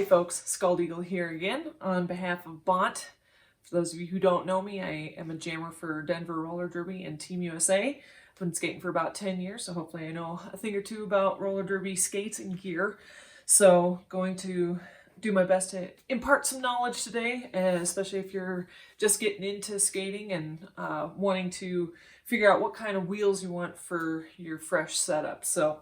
Hey folks, Scald Eagle here again on behalf of Bont. For those of you who don't know me, I am a jammer for Denver Roller Derby and Team USA. I've been skating for about 10 years, so hopefully I know a thing or two about roller derby skates and gear. So going to do my best to impart some knowledge today, especially if you're just getting into skating and wanting to figure out what kind of wheels you want for your fresh setup. So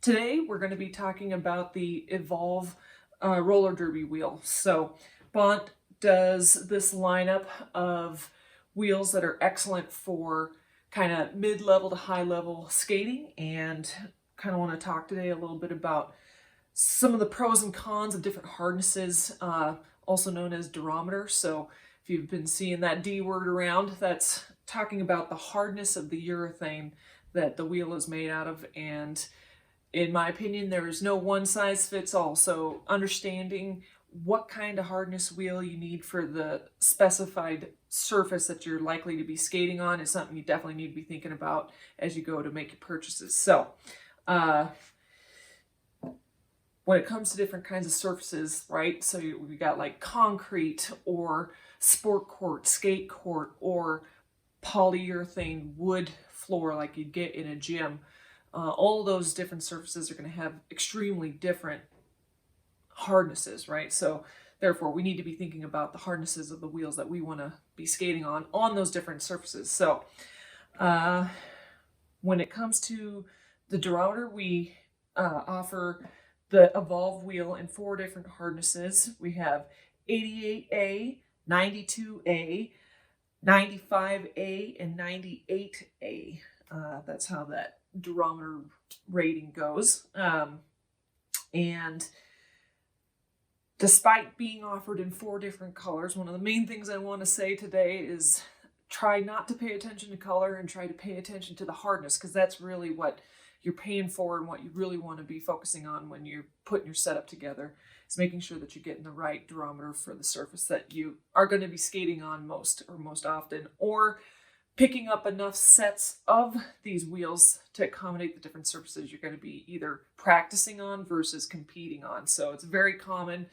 today we're going to be talking about the Evolve roller derby wheel. So Bont does this lineup of wheels that are excellent for kind of mid-level to high-level skating, and kind of want to talk today a little bit about some of the pros and cons of different hardnesses, also known as durometer. So if you've been seeing that D word around, that's talking about the hardness of the urethane that the wheel is made out of. And in my opinion, there is no one size fits all. So understanding what kind of hardness wheel you need for the specified surface that you're likely to be skating on is something you definitely need to be thinking about as you go to make your purchases. So when it comes to different kinds of surfaces, right? So we got like concrete or sport court, skate court, or polyurethane wood floor like you'd get in a gym. All those different surfaces are going to have extremely different hardnesses, right? So therefore we need to be thinking about the hardnesses of the wheels that we want to be skating on those different surfaces. So when it comes to the durometer, we offer the Evolve wheel in 4 different hardnesses. We have 88A, 92A, 95A, and 98A. That's how that durometer rating goes. And despite being offered in 4 different colors, one of the main things I want to say today is try not to pay attention to color and try to pay attention to the hardness, because that's really what you're paying for and what you really want to be focusing on when you're putting your setup together, is making sure that you're getting the right durometer for the surface that you are going to be skating on most often, or picking up enough sets of these wheels to accommodate the different surfaces you're going to be either practicing on versus competing on. So it's very common,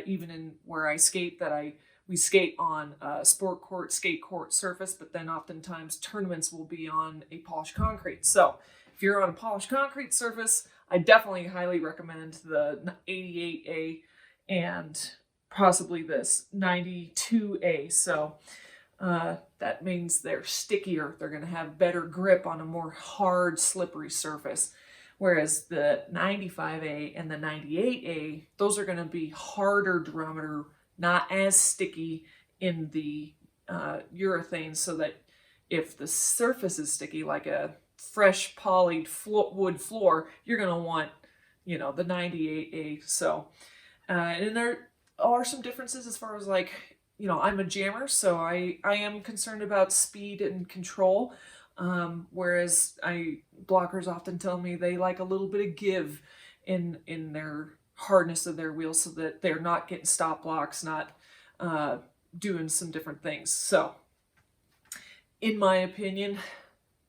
even in where I skate, that we skate on a sport court, skate court surface, but then oftentimes tournaments will be on a polished concrete. So if you're on a polished concrete surface, I definitely highly recommend the 88A and possibly this 92A. So that means they're stickier. They're going to have better grip on a more hard, slippery surface. Whereas the 95A and the 98A, those are going to be harder durometer, not as sticky in the urethane, so that if the surface is sticky, like a fresh polyed wood floor, you're going to want, the 98A. So, and there are some differences as far as like, I'm a jammer, so I am concerned about speed and control, whereas blockers often tell me they like a little bit of give in their hardness of their wheels, so that they're not getting stop blocks, not doing some different things. So in my opinion,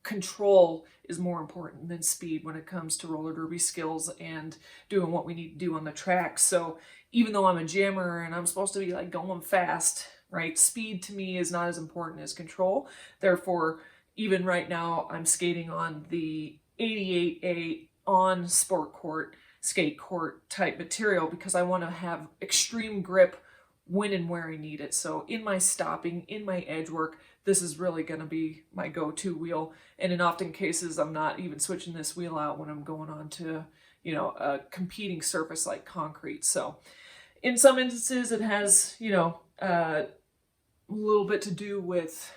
control is more important than speed when it comes to roller derby skills and doing what we need to do on the track. So even though I'm a jammer and I'm supposed to be like going fast, right? Speed to me is not as important as control. Therefore, even right now, I'm skating on the 88A on sport court, skate court type material, because I want to have extreme grip when and where I need it. So in my stopping, in my edge work, this is really going to be my go-to wheel. And in often cases, I'm not even switching this wheel out when I'm going on to, a competing surface like concrete. So in some instances, it has, a little bit to do with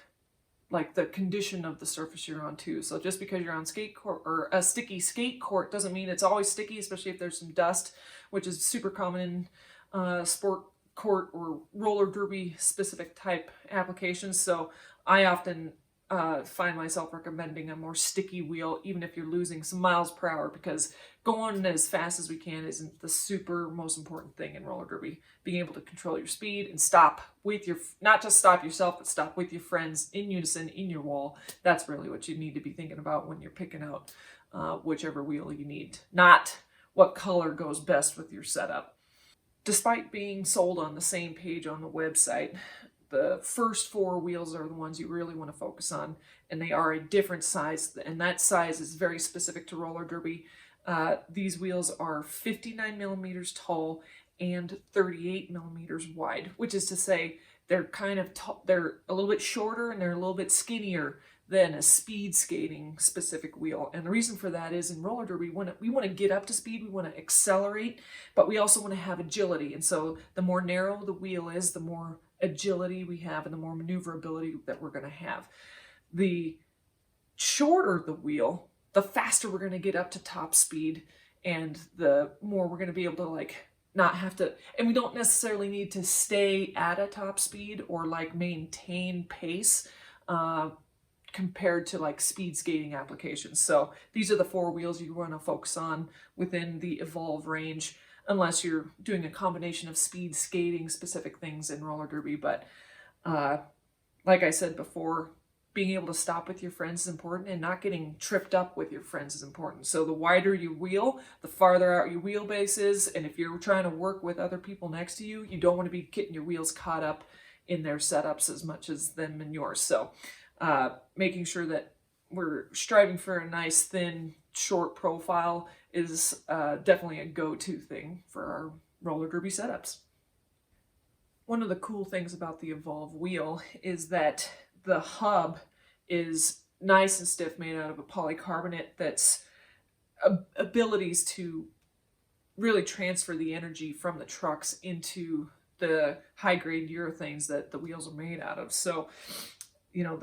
like the condition of the surface you're on too. So just because you're on skate court or a sticky skate court doesn't mean it's always sticky, especially if there's some dust, which is super common in sport court or roller derby specific type applications. So I often find myself recommending a more sticky wheel, even if you're losing some miles per hour, because going as fast as we can isn't the super most important thing in roller derby. Being able to control your speed and stop with not just stop yourself, but stop with your friends in unison in your wall. That's really what you need to be thinking about when you're picking out whichever wheel you need, not what color goes best with your setup. despite being sold on the same page on the website, the first 4 wheels are the ones you really want to focus on, and they are a different size, and that size is very specific to roller derby. These wheels are 59 millimeters tall and 38 millimeters wide, which is to say they're they're a little bit shorter and they're a little bit skinnier than a speed skating specific wheel. And the reason for that is in roller derby, we want to get up to speed, we want to accelerate, but we also want to have agility. And so the more narrow the wheel is, the more agility we have and the more maneuverability that we're going to have. The shorter the wheel, the faster we're going to get up to top speed, and the more we're going to be able to like not have to, and we don't necessarily need to stay at a top speed or like maintain pace compared to like speed skating applications. So these are the 4 wheels you want to focus on within the Evolve range, unless you're doing a combination of speed skating specific things in roller derby. But like I said before, being able to stop with your friends is important, and not getting tripped up with your friends is important. So the wider your wheel, the farther out your wheelbase is, and if you're trying to work with other people next to you, you don't want to be getting your wheels caught up in their setups as much as them in yours. So making sure that we're striving for a nice, thin, short profile is definitely a go-to thing for our roller derby setups. One of the cool things about the Evolve wheel is that the hub is nice and stiff, made out of a polycarbonate that's abilities to really transfer the energy from the trucks into the high-grade urethanes that the wheels are made out of. So, you know,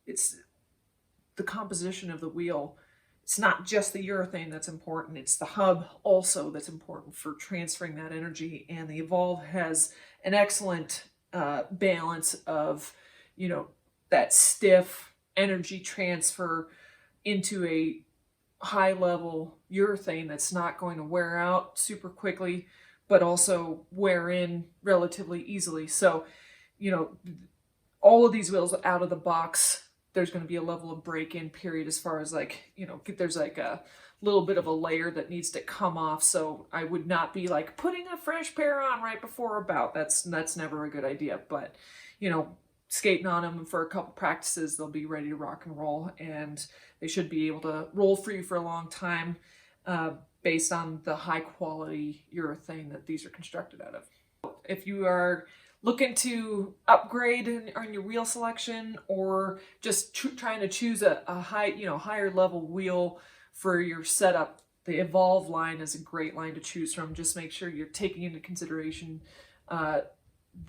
it's the composition of the wheel. It's not just the urethane that's important, it's the hub also that's important for transferring that energy. And the Evolve has an excellent balance of, you know, that stiff energy transfer into a high level urethane that's not going to wear out super quickly, but also wear in relatively easily. So, you know, all of these wheels out of the box, there's going to be a level of break-in period as far as like, you know, there's like a little bit of a layer that needs to come off. So I would not be like putting a fresh pair on right before a bout. That's never a good idea. But, you know, skating on them for a couple practices, they'll be ready to rock and roll, and they should be able to roll for you for a long time based on the high quality urethane that these are constructed out of. If you are looking to upgrade on your wheel selection, or just trying to choose a higher level wheel for your setup, the Evolve line is a great line to choose from. Just make sure you're taking into consideration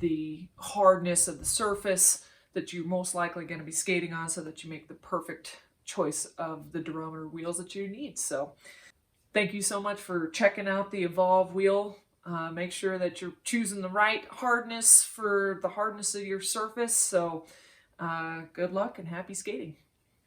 the hardness of the surface that you're most likely going to be skating on, so that you make the perfect choice of the durometer wheels that you need. So thank you so much for checking out the Evolve wheel. Make sure that you're choosing the right hardness for the hardness of your surface. So good luck and happy skating.